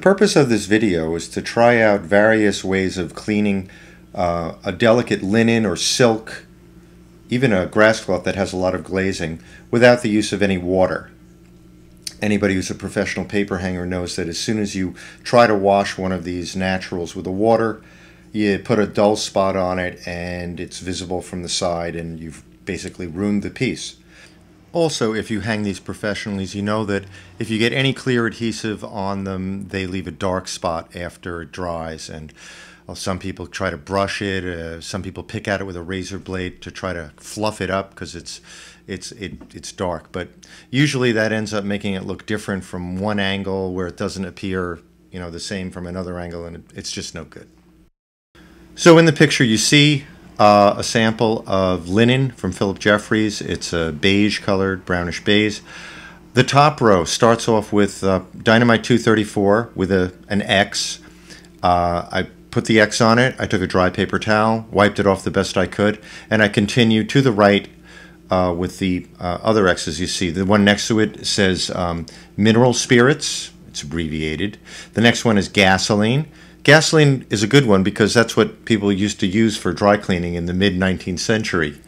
purpose of this video is to try out various ways of cleaning a delicate linen or silk, even a grass cloth that has a lot of glazing, without the use of any water. Anybody who's a professional paper hanger knows that as soon as you try to wash one of these naturals with the water, you put a dull spot on it and it's visible from the side and you've basically ruined the piece. Also, if you hang these professionally, you know that if you get any clear adhesive on them, they leave a dark spot after it dries. And some people try to brush it. Some people pick at it with a razor blade to try to fluff it up because it's dark. But usually that ends up making it look different from one angle where it doesn't appear, the same from another angle, and it's just no good. So in the picture you see a sample of linen from Philip Jeffries. It's a beige colored, brownish beige. The top row starts off with Dynamite 234 with an X. I put the X on it. I took a dry paper towel, wiped it off the best I could, and I continued to the right with the other X's you see. The one next to it says mineral spirits. It's abbreviated. The next one is gasoline. Gasoline is a good one because that's what people used to use for dry cleaning in the mid-19th century.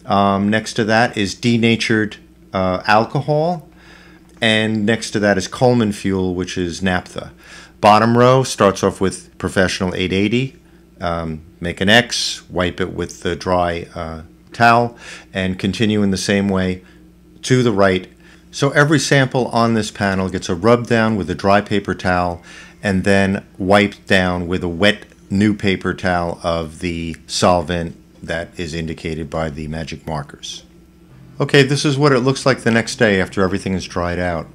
Next to that is denatured alcohol, and next to that is Coleman fuel, which is naphtha. Bottom row starts off with professional 880. Make an X, wipe it with the dry towel, and continue in the same way to the right. So every sample on this panel gets a rub down with a dry paper towel and then wiped down with a wet new paper towel of the solvent that is indicated by the magic markers. Okay, this is what it looks like the next day after everything is dried out.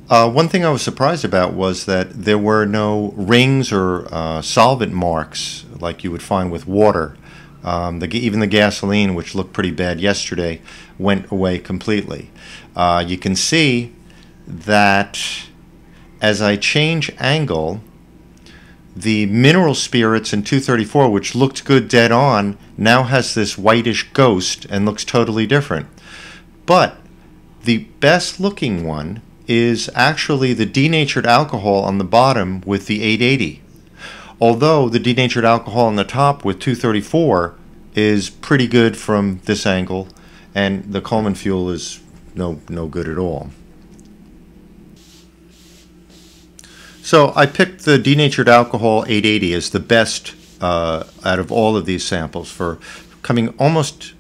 One thing I was surprised about was that there were no rings or solvent marks like you would find with water. Even the gasoline, which looked pretty bad yesterday, went away completely. You can see that as I change angle, the mineral spirits in 234, which looked good dead on, now has this whitish ghost and looks totally different. But the best looking one is actually the denatured alcohol on the bottom with the 880. Although the denatured alcohol on the top with 234 is pretty good from this angle, and the Coleman fuel is no good at all. So I picked the denatured alcohol 880 as the best out of all of these samples for coming almost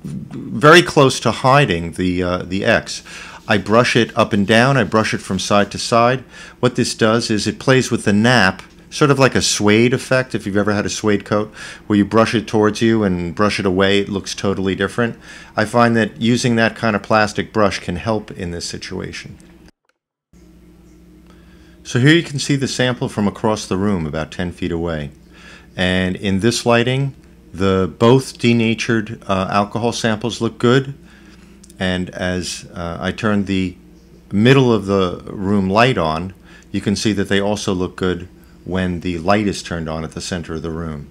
very close to hiding the X. I brush it up and down. I brush it from side to side. What this does is it plays with the nap, sort of like a suede effect, if you've ever had a suede coat, where you brush it towards you and brush it away, it looks totally different. I find that using that kind of plastic brush can help in this situation. So here you can see the sample from across the room, about 10 feet away. And in this lighting, both denatured alcohol samples look good. And as I turn the middle of the room light on, you can see that they also look good when the light is turned on at the center of the room.